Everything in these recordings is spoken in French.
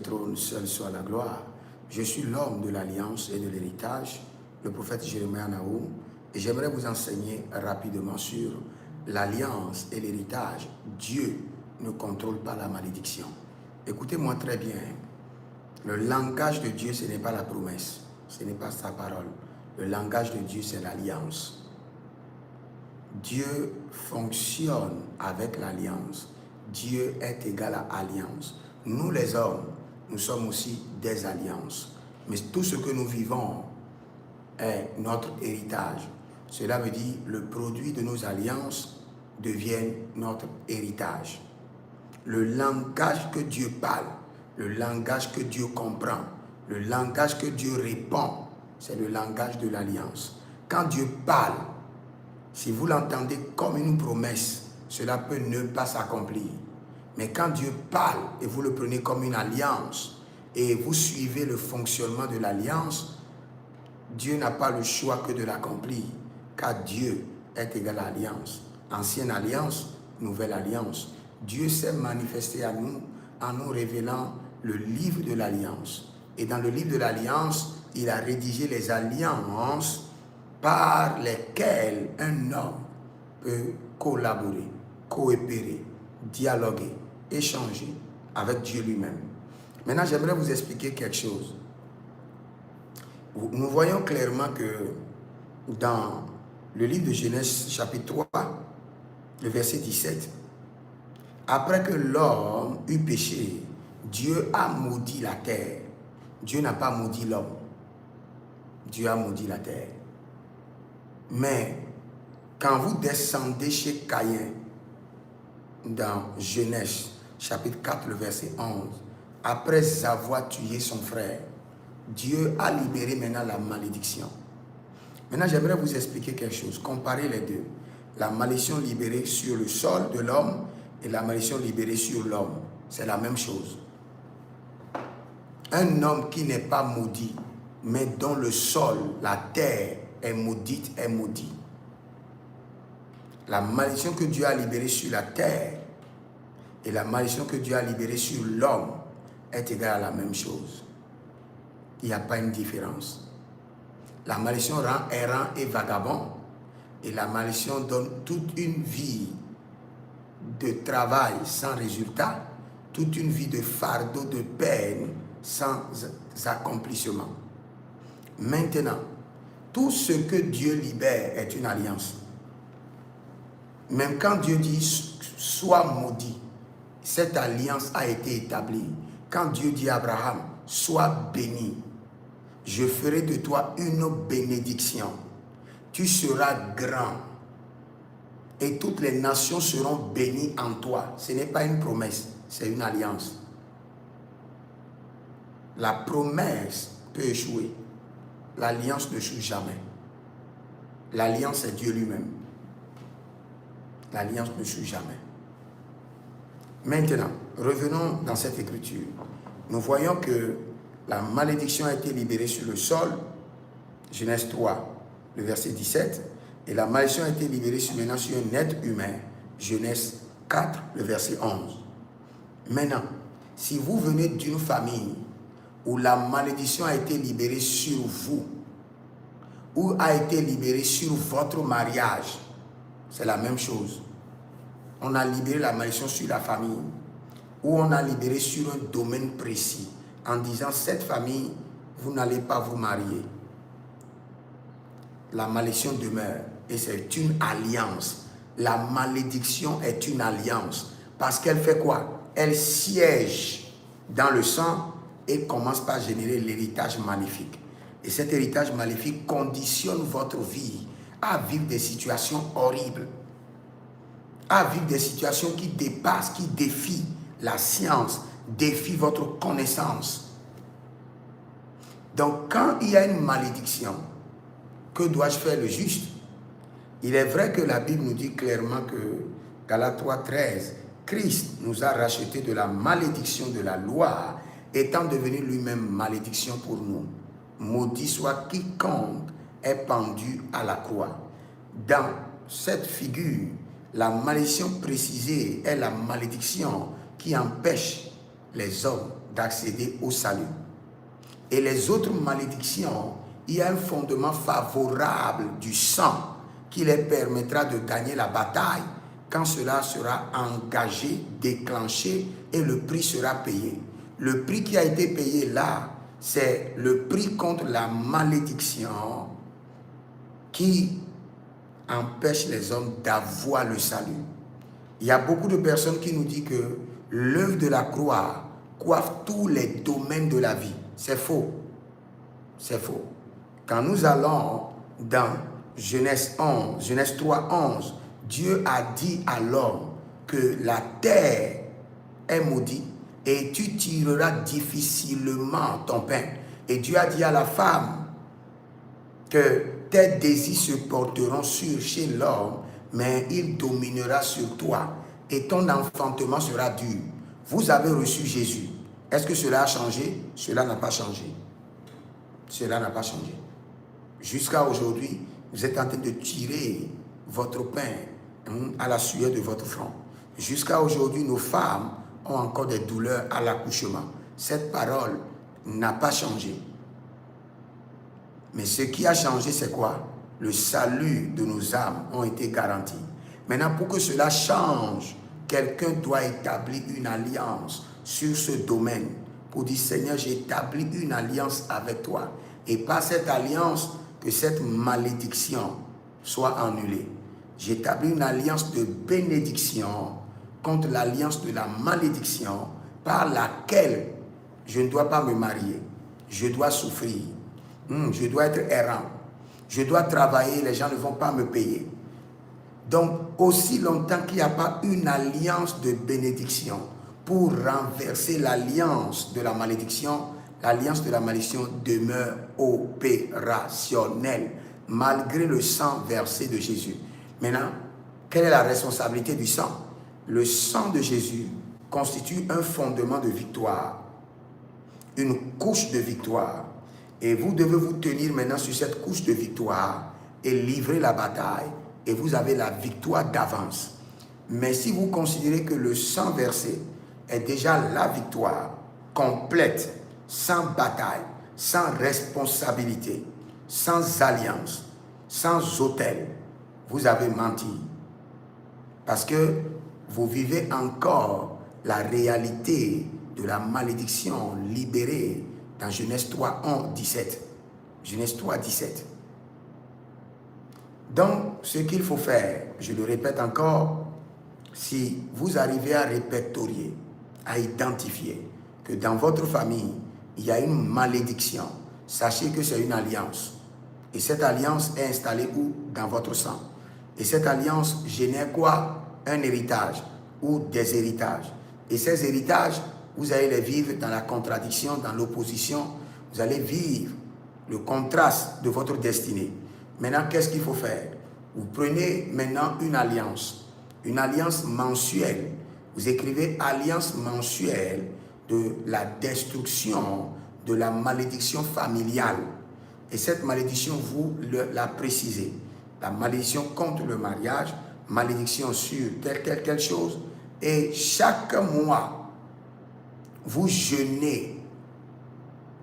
trône, seul soit la gloire. Je suis l'homme de l'alliance et de l'héritage, le prophète Jérémie Naoum, et j'aimerais vous enseigner rapidement sur l'alliance et l'héritage. Dieu ne contrôle pas la malédiction. Écoutez-moi très bien. Le langage de Dieu, ce n'est pas la promesse, ce n'est pas sa parole. Le langage de Dieu, c'est l'alliance. Dieu fonctionne avec l'alliance. Dieu est égal à alliance. Nous les hommes, nous sommes aussi des alliances. Mais tout ce que nous vivons est notre héritage. Cela veut dire le produit de nos alliances devient notre héritage. Le langage que Dieu parle, le langage que Dieu comprend, le langage que Dieu répond, c'est le langage de l'alliance. Quand Dieu parle, si vous l'entendez comme une promesse, cela peut ne pas s'accomplir. Mais quand Dieu parle et vous le prenez comme une alliance et vous suivez le fonctionnement de l'alliance, Dieu n'a pas le choix que de l'accomplir, car Dieu est égal à l'alliance. Ancienne alliance, nouvelle alliance. Dieu s'est manifesté à nous en nous révélant le livre de l'alliance. Et dans le livre de l'alliance, il a rédigé les alliances par lesquelles un homme peut collaborer, coopérer, dialoguer, échanger avec Dieu lui-même. Maintenant, j'aimerais vous expliquer quelque chose. Nous voyons clairement que dans le livre de Genèse, chapitre 3, le verset 17, après que l'homme eut péché, Dieu a maudit la terre. Dieu n'a pas maudit l'homme. Dieu a maudit la terre. Mais quand vous descendez chez Caïn, dans Genèse, chapitre 4, le verset 11, après avoir tué son frère, Dieu a libéré maintenant la malédiction. Maintenant, j'aimerais vous expliquer quelque chose. Comparez les deux. La malédiction libérée sur le sol de l'homme et la malédiction libérée sur l'homme. C'est la même chose. Un homme qui n'est pas maudit, mais dont le sol, la terre est maudite, est maudit. La malédiction que Dieu a libérée sur la terre et la malédiction que Dieu a libérée sur l'homme est égale à la même chose. Il n'y a pas une différence. La malédiction rend errant et vagabond, et la malédiction donne toute une vie de travail sans résultat, toute une vie de fardeau, de peine sans accomplissement. Maintenant, tout ce que Dieu libère est une alliance. Même quand Dieu dit « sois maudit », cette alliance a été établie. Quand Dieu dit à Abraham « sois béni », je ferai de toi une bénédiction. Tu seras grand et toutes les nations seront bénies en toi. Ce n'est pas une promesse, c'est une alliance. La promesse peut échouer. L'alliance n'échoue jamais. L'alliance, c'est Dieu lui-même. L'alliance n'échoue jamais. Maintenant, revenons dans cette écriture. Nous voyons que la malédiction a été libérée sur le sol, Genèse 3, le verset 17, et la malédiction a été libérée sur un être humain, Genèse 4, le verset 11. Maintenant, si vous venez d'une famille où la malédiction a été libérée sur vous, ou a été libérée sur votre mariage, c'est la même chose. On a libéré la malédiction sur la famille, ou on a libéré sur un domaine précis, en disant, cette famille, vous n'allez pas vous marier. La malédiction demeure, et c'est une alliance. La malédiction est une alliance, parce qu'elle fait quoi? Elle siège dans le sang et commence par générer l'héritage maléfique. Et cet héritage maléfique conditionne votre vie à vivre des situations horribles, à vivre des situations qui dépassent, qui défient la science, défient votre connaissance. Donc, quand il y a une malédiction, que dois-je faire le juste? Il est vrai que la Bible nous dit clairement que, Galates 3:13, Christ nous a rachetés de la malédiction de la loi, étant devenu lui-même malédiction pour nous. Maudit soit quiconque est pendu à la croix. Dans cette figure, la malédiction précisée est la malédiction qui empêche les hommes d'accéder au salut. Et les autres malédictions, il y a un fondement favorable du sang qui les permettra de gagner la bataille quand cela sera engagé, déclenché et le prix sera payé. Le prix qui a été payé là, c'est le prix contre la malédiction qui empêche les hommes d'avoir le salut. Il y a beaucoup de personnes qui nous disent que l'œuvre de la croix coiffe tous les domaines de la vie. C'est faux. C'est faux. Quand nous allons dans Genèse 3, 11, Dieu a dit à l'homme que la terre est maudite et tu tireras difficilement ton pain. Et Dieu a dit à la femme que tes désirs se porteront chez l'homme, mais il dominera sur toi et ton enfantement sera dur. Vous avez reçu Jésus. Est-ce que cela a changé? Cela n'a pas changé. Cela n'a pas changé. Jusqu'à aujourd'hui, vous êtes en train de tirer votre pain à la sueur de votre front. Jusqu'à aujourd'hui, nos femmes ont encore des douleurs à l'accouchement. Cette parole n'a pas changé. Mais ce qui a changé, c'est quoi? Le salut de nos âmes ont été garantis. Maintenant, pour que cela change, quelqu'un doit établir une alliance sur ce domaine pour dire, Seigneur, j'établis une alliance avec toi. Et par cette alliance, que cette malédiction soit annulée. J'établis une alliance de bénédiction contre l'alliance de la malédiction par laquelle je ne dois pas me marier. Je dois souffrir. Je dois être errant. Je dois travailler, les gens ne vont pas me payer. Donc, aussi longtemps qu'il n'y a pas une alliance de bénédiction pour renverser l'alliance de la malédiction, l'alliance de la malédiction demeure opérationnelle, malgré le sang versé de Jésus. Maintenant, quelle est la responsabilité du sang? Le sang de Jésus constitue un fondement de victoire, une couche de victoire. Et vous devez vous tenir maintenant sur cette couche de victoire et livrer la bataille. Et vous avez la victoire d'avance. Mais si vous considérez que le sang versé est déjà la victoire complète, sans bataille, sans responsabilité, sans alliance, sans autel, vous avez menti. Parce que vous vivez encore la réalité de la malédiction libérée dans Genèse 3, 17. Genèse 3, 17. Donc, ce qu'il faut faire, je le répète encore, si vous arrivez à répertorier, à identifier que dans votre famille, il y a une malédiction, sachez que c'est une alliance. Et cette alliance est installée où? Dans votre sang. Et cette alliance génère quoi? Un héritage ou des héritages. Et ces héritages, vous allez les vivre dans la contradiction, dans l'opposition. Vous allez vivre le contraste de votre destinée. Maintenant, qu'est-ce qu'il faut faire? Vous prenez maintenant une alliance mensuelle. Vous écrivez alliance mensuelle de la destruction de la malédiction familiale. Et cette malédiction, vous la précisez. La malédiction contre le mariage, malédiction sur telle chose. Et chaque mois, vous jeûnez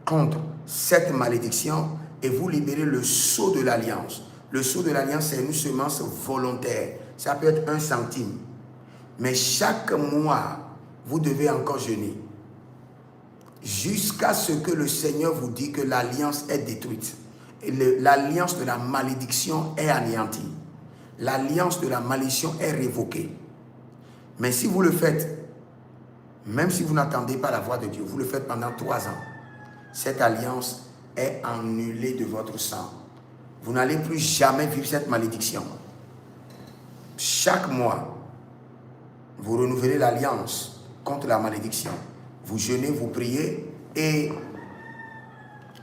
contre cette malédiction et vous libérez le sceau de l'alliance. Le sceau de l'alliance, c'est une semence volontaire. Ça peut être 1 centime. Mais chaque mois, vous devez encore jeûner. Jusqu'à ce que le Seigneur vous dise que l'alliance est détruite. L'alliance de la malédiction est anéantie. L'alliance de la malédiction est révoquée. Mais si vous le faites, même si vous n'attendez pas la voix de Dieu, vous le faites pendant 3 ans, cette alliance est annulée de votre sang. Vous n'allez plus jamais vivre cette malédiction. Chaque mois, vous renouvelez l'alliance contre la malédiction. Vous jeûnez, vous priez et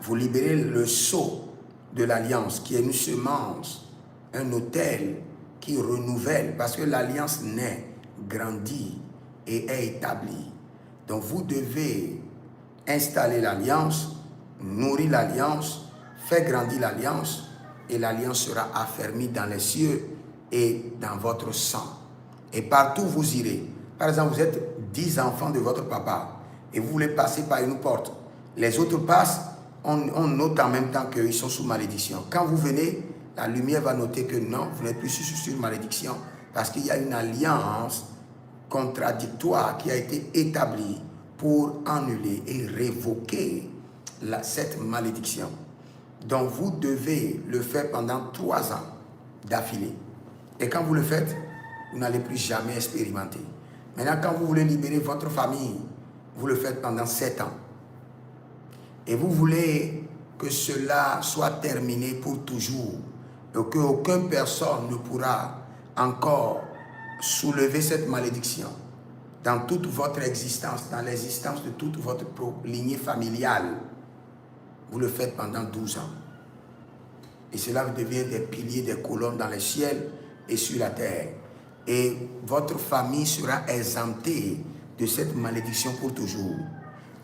vous libérez le sceau de l'alliance qui est une semence, un autel qui renouvelle parce que l'alliance naît, grandit et est établie. Donc vous devez installer l'alliance, nourrir l'alliance, faire grandir l'alliance et l'alliance sera affermie dans les cieux et dans votre sang. Et partout où vous irez, par exemple, vous êtes 10 enfants de votre papa et vous voulez passer par une porte. Les autres passent, on note en même temps qu'ils sont sous malédiction. Quand vous venez, la lumière va noter que non, vous n'êtes plus sous malédiction parce qu'il y a une alliance contradictoire qui a été établie pour annuler et révoquer cette malédiction. Donc vous devez le faire pendant 3 ans d'affilée. Et quand vous le faites, vous n'allez plus jamais expérimenter. Maintenant, quand vous voulez libérer votre famille, vous le faites pendant 7 ans. Et vous voulez que cela soit terminé pour toujours. Et qu'aucune personne ne pourra encore soulever cette malédiction dans toute votre existence, dans l'existence de toute votre lignée familiale. Vous le faites pendant 12 ans. Et cela devient des piliers, des colonnes dans le ciel et sur la terre. Et votre famille sera exemptée de cette malédiction pour toujours.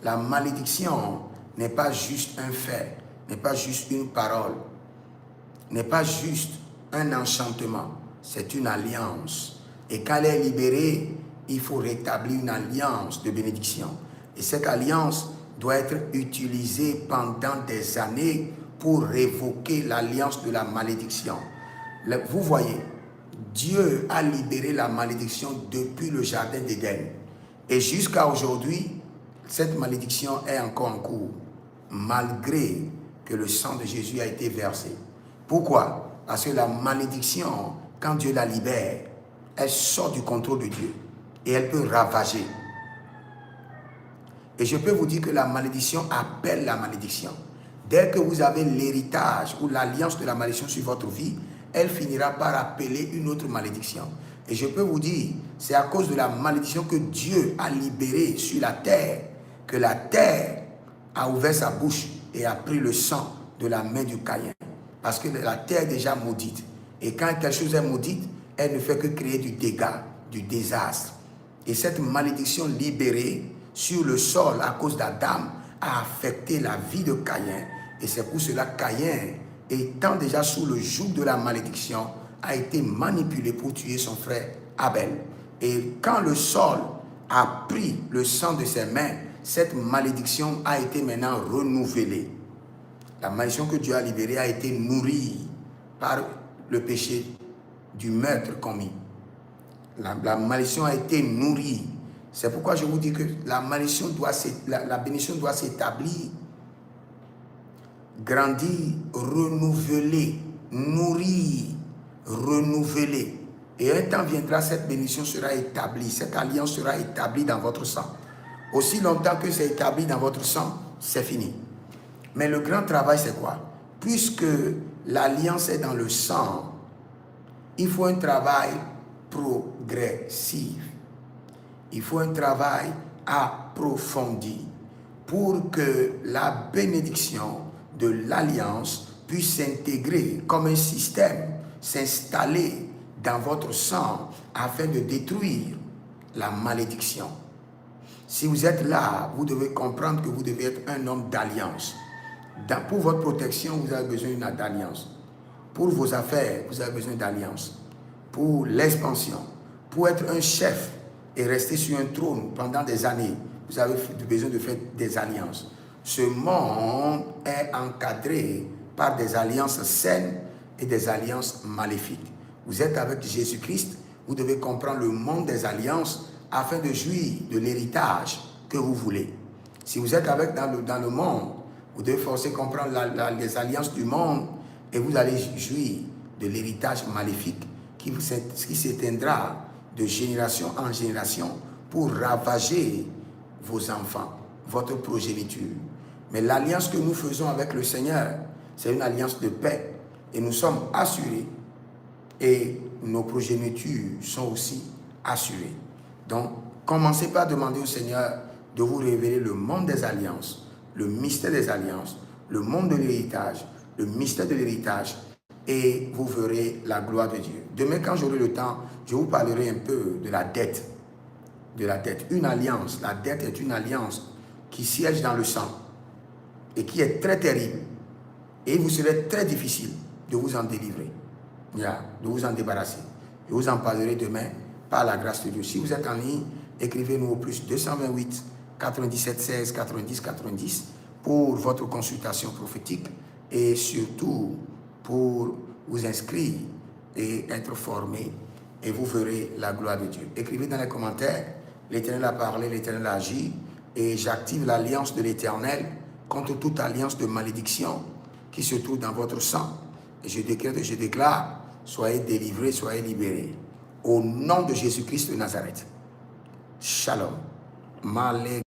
La malédiction n'est pas juste un fait, n'est pas juste une parole, n'est pas juste un enchantement, c'est une alliance. Et quand elle est libérée, il faut rétablir une alliance de bénédiction. Et cette alliance doit être utilisée pendant des années pour révoquer l'alliance de la malédiction. Vous voyez, Dieu a libéré la malédiction depuis le jardin d'Éden. Et jusqu'à aujourd'hui, cette malédiction est encore en cours, malgré que le sang de Jésus a été versé. Pourquoi? Parce que la malédiction, quand Dieu la libère, elle sort du contrôle de Dieu et elle peut ravager. Et je peux vous dire que la malédiction appelle la malédiction. Dès que vous avez l'héritage ou l'alliance de la malédiction sur votre vie, elle finira par appeler une autre malédiction. Et je peux vous dire, c'est à cause de la malédiction que Dieu a libérée sur la terre, que la terre a ouvert sa bouche et a pris le sang de la main du Caïn. Parce que la terre est déjà maudite. Et quand quelque chose est maudite, elle ne fait que créer du dégât, du désastre. Et cette malédiction libérée sur le sol à cause d'Adam a affecté la vie de Caïn. Et c'est pour cela que Caïn, étant déjà sous le joug de la malédiction, a été manipulé pour tuer son frère Abel. Et quand le sol a pris le sang de ses mains, cette malédiction a été maintenant renouvelée. La malédiction que Dieu a libérée a été nourrie par le péché du meurtre commis. La malédiction a été nourrie. C'est pourquoi je vous dis que la bénédiction doit s'établir, grandir, renouveler, nourrir, renouveler. Et un temps viendra, cette bénédiction sera établie, cette alliance sera établie dans votre sang. Aussi longtemps que c'est établi dans votre sang, c'est fini. Mais le grand travail, c'est quoi? Puisque l'alliance est dans le sang, il faut un travail progressif. Il faut un travail approfondi pour que la bénédiction de l'alliance puisse s'intégrer comme un système, s'installer dans votre sang afin de détruire la malédiction. Si vous êtes là, vous devez comprendre que vous devez être un homme d'alliance. Pour votre protection, vous avez besoin d'une alliance. Pour vos affaires, vous avez besoin d'alliance. Pour l'expansion, pour être un chef et rester sur un trône pendant des années, vous avez besoin de faire des alliances. Ce monde est encadré par des alliances saines et des alliances maléfiques. Vous êtes avec Jésus-Christ, vous devez comprendre le monde des alliances afin de jouir de l'héritage que vous voulez. Si vous êtes avec dans le monde, vous devez forcer comprendre les alliances du monde et vous allez jouir de l'héritage maléfique qui s'éteindra de génération en génération pour ravager vos enfants, votre progéniture. Mais l'alliance que nous faisons avec le Seigneur, c'est une alliance de paix et nous sommes assurés et nos progénitures sont aussi assurées. Donc, commencez par demander au Seigneur de vous révéler le monde des alliances, le mystère des alliances, le monde de l'héritage, le mystère de l'héritage, et vous verrez la gloire de Dieu. Demain, quand j'aurai le temps, je vous parlerai un peu de la dette. De la dette. Une alliance, la dette est une alliance qui siège dans le sang et qui est très terrible. Et il vous serait très difficile de vous en délivrer, de vous en débarrasser. Je vous en parlerai demain par la grâce de Dieu. Si vous êtes en ligne, écrivez-nous au plus 228 97 16 90 90 pour votre consultation prophétique et surtout pour vous inscrire et être formé et vous verrez la gloire de Dieu. Écrivez dans les commentaires, l'Éternel a parlé, l'Éternel a agi et j'active l'alliance de l'Éternel contre toute alliance de malédiction qui se trouve dans votre sang. Et je décrète et je déclare, soyez délivrés, soyez libérés. Au nom de Jésus-Christ de Nazareth. Shalom. Malé